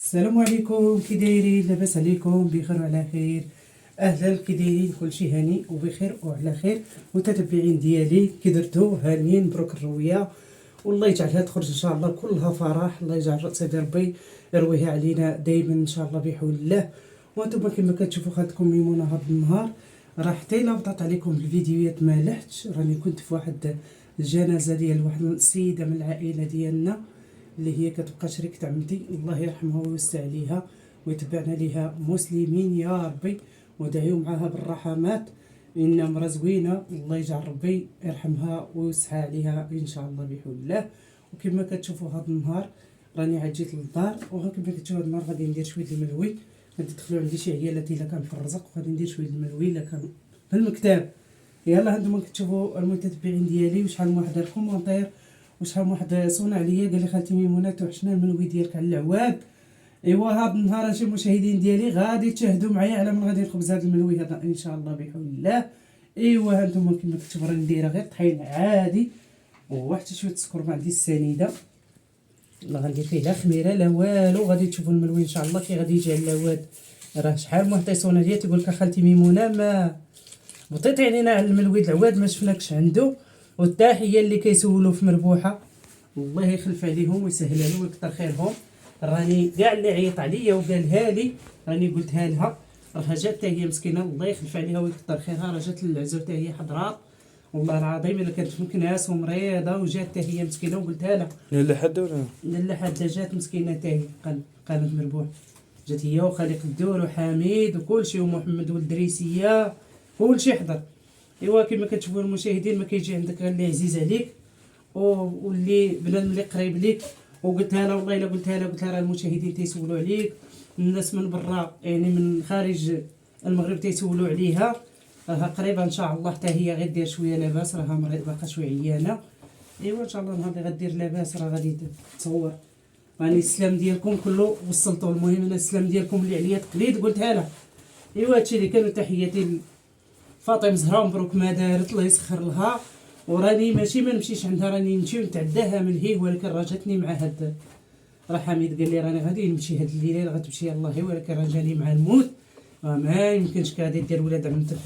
السلام عليكم، كي دايرين؟ لاباس عليكم؟ بخير وعلى خير. اهلا، كي دايرين؟ كلشي هاني وبخير وعلى خير. متتبعين ديالي كي درتو؟ هانيين، مبروك الرويه، والله يجعلها تخرج ان شاء الله كلها فرح. الله يجعل سيدي ربي يرويها علينا دائما ان شاء الله بحول الله. وانتم كما كتشوفوا خالتكم ميمونه هذا النهار راه حتى الا بطات عليكم الفيديوهات ما لحتش، راني كنت في واحد الجنازه ديال واحد السيده من العائله ديالنا اللي هي كتبقى شريكة عمتي، الله يرحمها ويوسع عليها ويتبعنا ليها مسلمين يا ربي، ودعيو معاها بالرحمات، إنها مرا زوينة. الله يجعل ربي يرحمها ويوسع عليها إن شاء الله بحول الله. وكما كتشوفوا هذا النهار راني عاد جيت للدار، وكما كتشوفوا هذا النهار غادي ندير شويه الملوي. غادي تدخلوا عندي شي عيالات الا كان في الرزق، وغادي ندير شويه الملوي الا كان في المكتب. يلا هانتوما كتشوفوا المتتبعين ديالي، وشحال من واحد دار كومونتير، وشحال من واحد صون عليا قال لي خالتي ميمونه توحشنا المنوي ديالك على العواد. ايوا هذا النهار شي مشاهدين ديالي غادي تشاهدوا معايا على من غادي نخبز هذا المنوي هذا ان شاء الله بحول الله. ايوا هانتوما كما كتشوفوا راني دايره غير طحين عادي وحتى شويه السكر ما عنديش السنيده، لا غندير فيه لا خميره لا والو. غادي تشوفوا الملوي ان شاء الله كي غادي يجي على العواد. راه شحال من واحد تيصون عليا تيقول لك خالتي ميمونه ما بطيتي علينا على الملوي العواد ما شفناكش عنده. والتحيه اللي كيسولوا في مربوحه، الله يخلف عليهم ويسهل عليهم ويكثر خيرهم. راني كاع اللي عيط عليا وقالها لي راني قلتها لها، راها جات حتى هي مسكينه الله يخلف عليها ويكثر خيرها، راه جات للعزو حتى هي حضرات. والله العظيم الا كانت في مكناس ومريضه وجات حتى هي مسكينه وقلتها لها. لا حد ولا لا حتى جات مسكينه حتى هي قالت مربوح. جات هي وخالق الدور وحميد وكلشي ومحمد والدريسيه كلشي حضر. ايوا كما كتشوفوا المشاهدين ما كيجي عندك غير اللي عزيز عليك واللي بنادم اللي قريب ليك. وقلتها لها والله الا قلتها لها راه المشاهدين تيسولوا عليك، الناس من برا يعني من خارج المغرب تيسولوا عليها. راها قريبه ان شاء الله حتى هي غير دير شويه لاباس، راها مريض باقا شويه عيانه. ايوا ان شاء الله نهار اللي غدير لاباس راه غادي تصور. راني السلام ديالكم كله وصلتوا. المهم انا السلام ديالكم اللي عليا تقليد قلتها لها. ايوا هادشي اللي كانوا. تحياتي فاطمه زهراء، مبروك ما دارت الله يسخر لها. وراني ماشي ما نمشيش عندها، راني نمشي ونتعداها من هيه، ولكن راه جاتني مع هاد راه حميد قال لي راني غادي نمشي هاد الليله غتمشي الله، ولكن راه جاني مع الموت. ما يمكنش كادي دير ولاد عمتك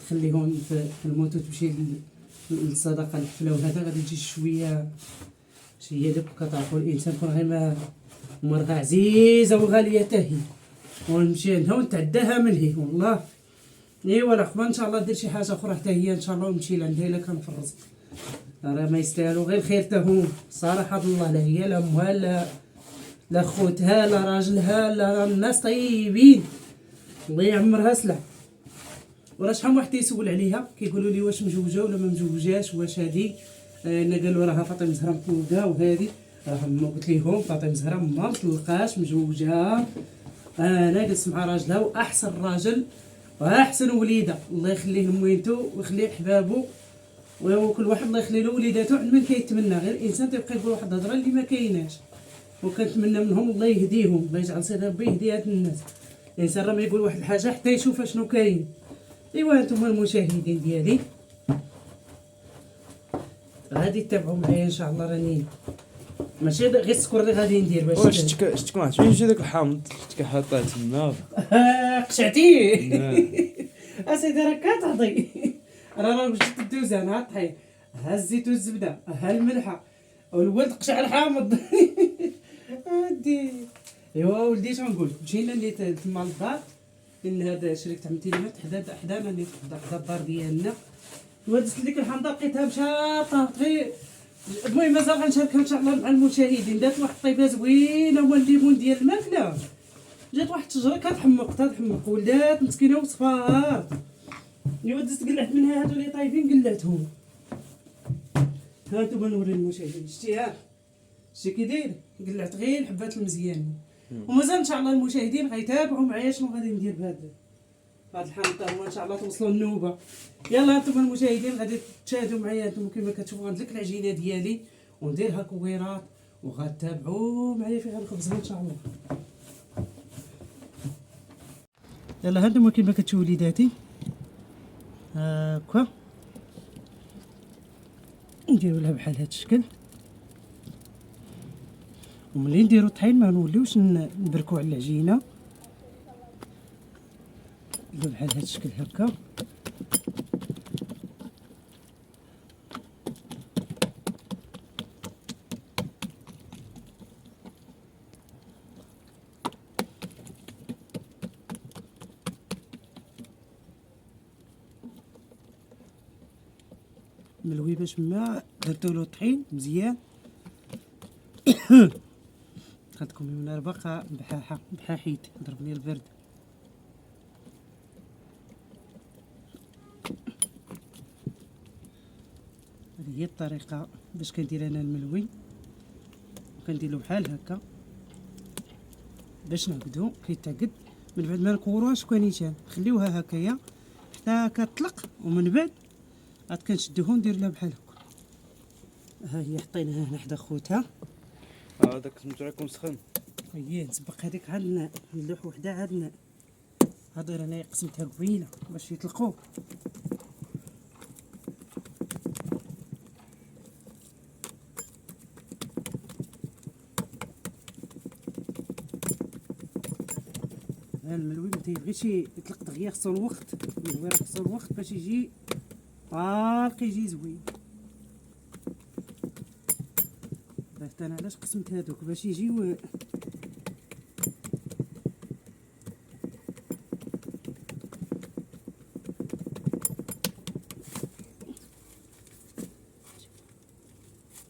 تخليهم في الموت وتمشي للصدقه الحفله، وهذا غادي تجي شويه شي هي. كتعرفوا الانسان كون غير ما مرغه عزيزه وغاليه حتى هي، ونمشي عندها ونتعداها من هي والله. ايوا لا قبل ان شاء الله دير شي حاجه اخرى حتى هي ان شاء الله ونمشي لعندها الا كان في الرزق. راه ما يستاهلوا غير خير حتى هما صراحه الله. لا هي لا امها لا خوتها لا راجلها لا الناس طيبين، الله يعمرها سلع. وراه شحال من واحد تيسول عليها كيقولوا لي واش مزوجه ولا ما مزوجاش، واش هادي انا قالوا راها فاطمه زهراء مطلقه، وهذه راه ما قلت لهم فاطمه زهراء ما مطلقاش مزوجه. انا جلست مع راجلها واحسن راجل واحسن وليده، الله يخليه لموينتو ويخليه لحبابو، وكل واحد الله يخلي له وليداتو عند من كيتمنى. غير الانسان تيبقى يقول واحد الهضره اللي ما كايناش، وكنتمنى منهم الله يهديهم، الله يجعل سيدي ربي يهدي هاد الناس. الانسان راه ما يقول واحد الحاجه حتى يشوف شنو كاين. ايوا انتم المشاهدين ديالي غادي تتابعوا معايا ان شاء الله. راني ماشي غير السكر اللي غادي ندير باش شتك واحد فين جا داك الحامض شتك حاطاه تما قشعتي. اسيدي راك كتهضي. راه وجدت الدوزان ها الطحين ها الزيت والزبده ها الملحه والولد قشع الحامض. ودي ايوا ولدي شنو نقول. مشينا اللي تما للدار لان هذا شريكة عمتي اللي مات حدانا اللي حدا الدار ديالنا. ودزت ليك الحامضه لقيتها مشاطه غير. المهم مازال غنشاركها ان شاء الله مع المشاهدين. دات واحد الطيبه زوينه هو الليمون ديال الماكله. جات واحد الشجره كتحمق ولات مسكينه وصفار. ايوا دزت قلعت منها هادو اللي طايبين قلعتهم. هانتوما نوري المشاهدين شتيها شتي كي داير. قلعت غير الحبات المزيانين، ومازال ان شاء الله المشاهدين غيتابعوا معايا شنو غادي ندير بهاد الحامض هما ان شاء الله توصلوا النوبه. يلا انتم المشاهدين غادي تشاهدوا معايا. انتم كما كتشوفوا غندلك العجينه ديالي ونديرها كويرات وغتابعوا معايا فيها الخبزه ان شاء الله. يلا هانتوما كما كتشوفوا وليداتي هاكا نديرو لها بحال هاد الشكل. وملي نديرو الطحين ما نوليوش نبركو على العجينه، نديرو بحال هاد الشكل هكا. ملوي باش ما درتو له الطحين مزيان. خدكم من البقاء بحاحيت ضربني البرد. هذه هي الطريقه باش كندير انا الملوي، كنديرلو بحال هكا باش نعقدو كيتعقد. من بعد ما نكوروهاش كنيتان نخليوها هكايا حتى كتطلق، ومن بعد عاد كنشدوها وندير لها بحال هكا. ها هي حطيناها هنا حدا خوتها. هذاك سميتو راكم سخن. هي نسبق هذيك عندنا نلوح وحده عندنا هادر انا قسمتها قبيله باش يطلقوا. ها الملوي ما تيبغيش يطلق دغيا، خصو الوقت. الملوي راه خصو الوقت باش يجي طالق يجي زوين. عرفت انا علاش قسمت هادوك باش يجيو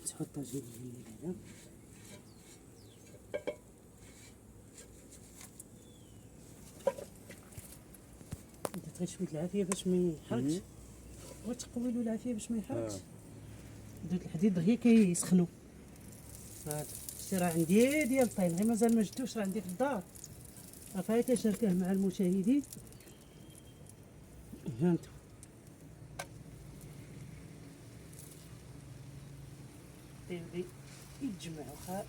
تحط طاجين هنا. انت تغشوي العافيه باش ما يحرقش، وتقوي له العافيه باش ما يحرقش. دوك الحديد دغيا كيسخنوا. هذا الشيء راه عندي ديال الطين، غير مازال ما جبتوش، راه عندي في الدار. راه تشاركه مع المشاهدين. هانتو تيبغي يتجمع واخا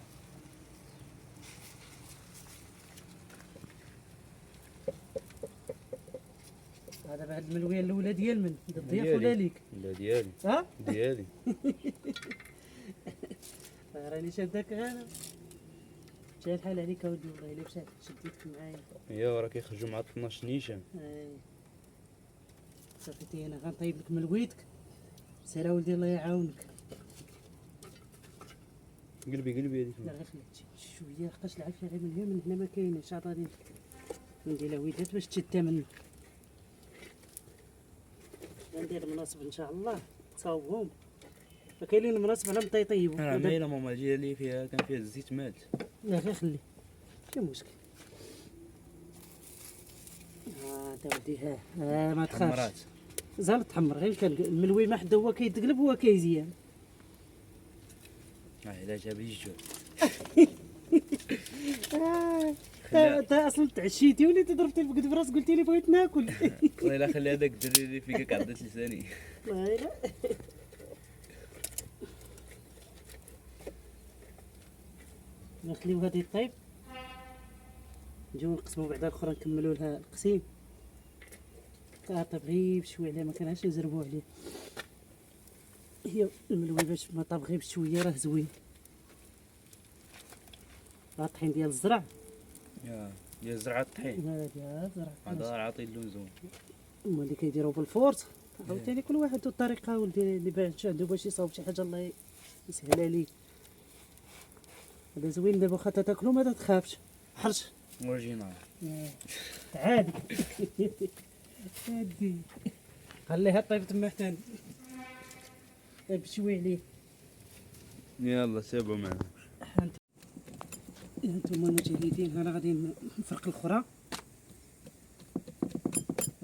هذا بعد الملويه الاولى ديال من الضياف ولا ليك؟ لا ديالي. ها ديالي. راني شادك غانا. مشى الحال عليك اودي، والله الا مشات شديتك معايا. ايوا راه كيخرجوا مع 12 نيشان. صافي انا غنطيب لك ملويتك. سير اولدي الله يعاونك. قلبي هذيك. لا غير خليك شويه لقاش العافيه غير من هنا، من هنا ما كاينش. عاد غادي ندير لها ودات باش تشتى منه. غندير المناسب ان شاء الله تصاوبهم. فكاينين المناسب على متى يطيبوا. راه مايله ماما ديالي فيها كان فيها الزيت مات. لا غير خلي ماشي مشكل. انت ودي ها ما تخافش. زال تحمر غير كان الملوي ما حدا هو كيتقلب هو كيزيان. علاش بيجو. انت اصلا تعشيتي وليتي ضربتي الفقد في راسك قلتي لي بغيت ناكل. والله الا خلي هذاك الدري اللي فيك عضت لساني. والله الا نخليو هذه الطيب، نجيو نقسمو بعدا الاخرى نكملو لها القسيم. طيب غير بشويه عليه، ما كانهاش نزربو عليه. هي الملوي باش ما طاب غير بشويه راه زوين. راه الطحين ديال الزرع. ديال زرعه الطحين. ديال الزرع هذا راه عاطي اللون زوين. هما اللي كيديروا بالفورس. عاوتاني كل واحد والطريقه ولدي اللي باش عنده باش يصاوب شي حاجه الله يسهل عليه. هذا زوين دابا واخا تاكلو ما تخافش. حرش اوريجينال. عادي. عادي خليها طيب تما حتى طيب بشوي عليه. يلا سيبو معنا. هانتوما المشاهدين، انا غادي نفرق الاخرى.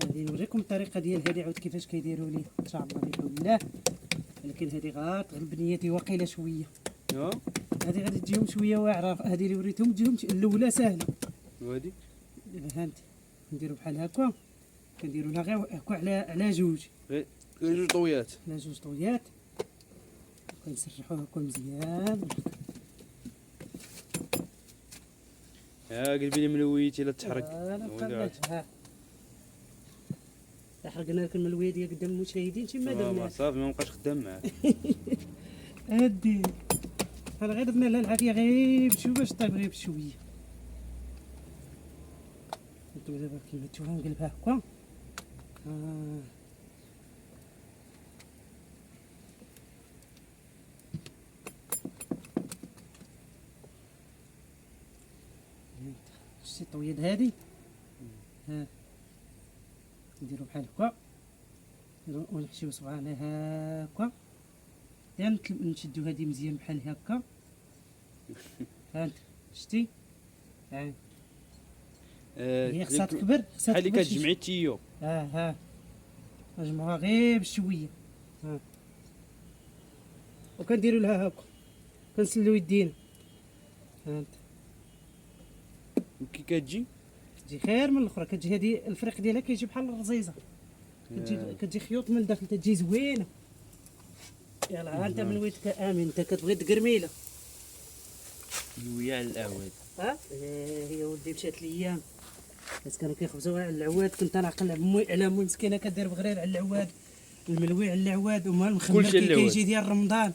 غادي نوريكم الطريقه ديال هذه عاود كيفاش كيديروا لي ان شاء الله بحول الله. ولكن هذه غتغلب نيتي واقيلا شويه. هذه غادي تجيهم شويه واعره. هذه اللي وريتهم تجيهم الاولى سهله. وهذه دابا هانت نديروا بحال هكا، كنديروا لها غير هكا على جوج. جوج طويات. على جوج طويات كنسرحوها هكا مزيان. قلبي لي ملويتي لا تحرق. ها حرقنا لك الملويه ديال قدام المشاهدين شي ما درنا. صافي ما بقاش خدام معاك. هادي انا غير درنا لها العافيه غير بشويه باش طيب غير بشويه. انتم دابا كيما تشوفوا نقلبها هكا. شتي الطوياد هادي ها نديرو بحال هكا ونحشيو صبعنا هكا يعني نشدو هادي مزيان بحال هكا. ها انت شتي ها هي خصها تكبر خصها بحال اللي تكبر كتجمعي التيو. ها نجمعوها غير بشويه ها وكنديرو لها هكا كنسلو يدينا. ها انت كي كتجي كتجي خير من الاخرى. كتجي هادي الفريق ديالها كيجي بحال الرزيزه. كتجي خيوط من الداخل تجي زوينه. يلا ها انت من ويتك امين انت كتبغي القرميله. نويا على الاعواد. هي ولدي مشات الايام بس كانوا كيخبزوها على العواد. كنت انا عقل على امي مسكينه كدير بغرير على العواد الملوي على العواد وما المخمر كيجي ديال رمضان.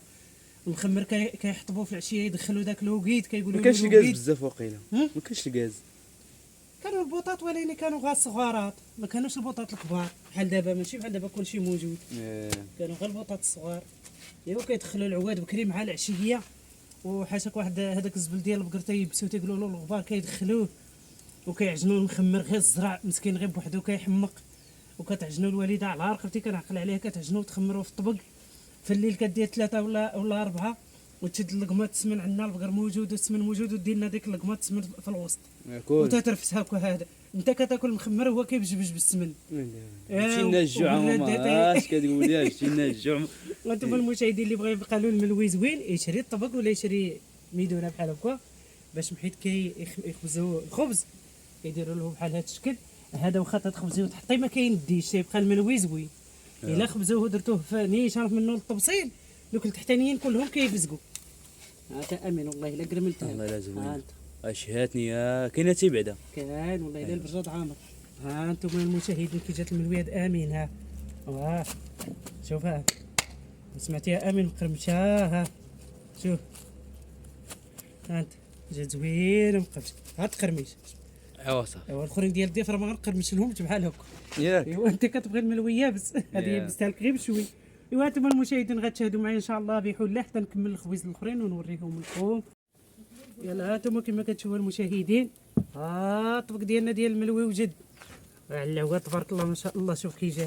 المخمر كيحطبوه في العشيه يدخلوا داك الوقيت كيقولوا ما كانش الغاز بزاف وقيله. ما كانش الغاز. كانوا البوطات ولكن كانوا غير صغارات ما كانوش البوطات الكبار بحال دابا. ماشي بحال دابا كلشي موجود. كانوا غير البوطات الصغار. ايوا كيدخلوا العواد بكري مع العشيه وحاشاك واحد هذاك الزبل ديال البقر تيبسو تيقولوا له الغبار كيدخلوه وكيعجنوا المخمر غير الزرع مسكين غير بوحدو كيحمق. وكتعجنوا الوالده على رقبتي كنعقل عليها كتعجنوا وتخمروا في الطبق. في الليل كدير 3 ولا 4 وتشد اللقمه تسمن عندنا البقر موجود والسمن موجود ودير لنا ديك اللقمه تسمن في الوسط وتترفسها هكا. هذا انت كتاكل المخمر هو كيبجبج بالسمن. مشينا الجوع ماما اش كتقول لي مشينا الجوع. وانتم المشاهدين اللي بغى يبقى له الملوي زوين يشري الطبق ولا يشري ميدونه بحال هكا باش حيت يخبزوا الخبز يديروا له بحال هذا الشكل. هذا واخا تخبزيه وتحطيه ما كينديش تيبقى الملوي زوين. الا خبزوه ودرتوه في نيش عرف منه التبصيل دوك التحتانيين كلهم كيبزقوا. هاكا امين والله الا قرملتها. الله لا زوين. اشهاتني كاينه تي بعدا كاين والله الا البرجاد عامر. ها انتم المشاهدين كي جات الملويات امين. ها شوف ها سمعتيها امين مقرمشه. ها شوف ها انت جات زوينه مقرمشه. ها تقرميش ايوا صافي. ايوا الاخرين ديال الضيفه ما غنقرمش لهمش بحال هكا. ياك ايوا انت كتبغي الملويه بس هذه يبستها لك غير بشوي. ايوا انتم المشاهدين غتشاهدوا معايا ان شاء الله بحول الله حتى نكمل الخبيز الاخرين ونوريهم لكم. يلا هانتوما كما كتشوفوا المشاهدين ها الطبق ديالنا ديال الملوي وجد على العواد تبارك الله ما شاء الله. شوف كي جا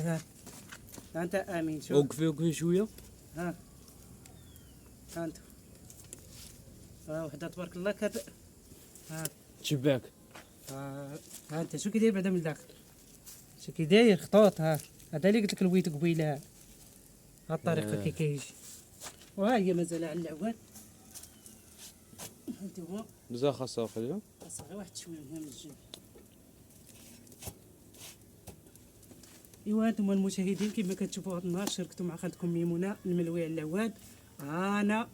ها انت امين. شوف وقفي شويه. ها انت وحده تبارك الله ها تشبعك. ها انت شو كيداير بعدا من الداخل شو كيداير خطوط. ها هذا اللي قلت لك الويت قبيله. ها الطريقه كي كيجي وها هي مازال على العواد. هانتوما بزاف خاصها وقيله خاصها غير واحد شويه من الجنب. ايوا هانتوما المشاهدين كما كتشوفوا هذا النهار شاركتوا مع خالتكم ميمونه الملوي على العواد. انا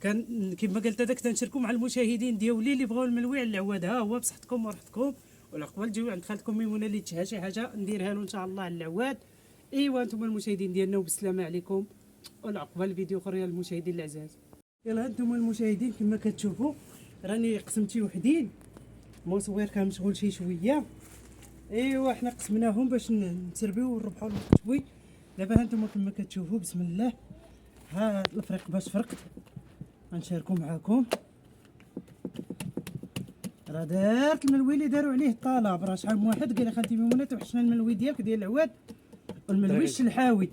كان كما قلت هذاك تنشاركوا مع المشاهدين ديالي اللي بغاو الملوي على العواد. ها هو بصحتكم ورحتكم والعقبه تجيو عند خالتكم ميمونه اللي تشهى شي حاجه نديرها له ان شاء الله على العواد. ايوا انتم المشاهدين ديالنا وبالسلامه عليكم والعقبه الفيديو اخر يا المشاهدين العزاز. يلا انتم المشاهدين كما كتشوفوا راني قسمتي وحدين مصور كان مشغول شويه. ايوا حنا قسمناهم باش نسربيو ونربحوا المكتبوي. دابا هانتوما كما كتشوفوا بسم الله ها الفريق باش فرقت غنشاركو معاكم. راه دارت الملوي اللي داروا عليه الطلب. راه شحال من واحد قال لي خالتي ميمونه توحشنا الملوي ديالك ديال العواد والملوي الشلحاوي.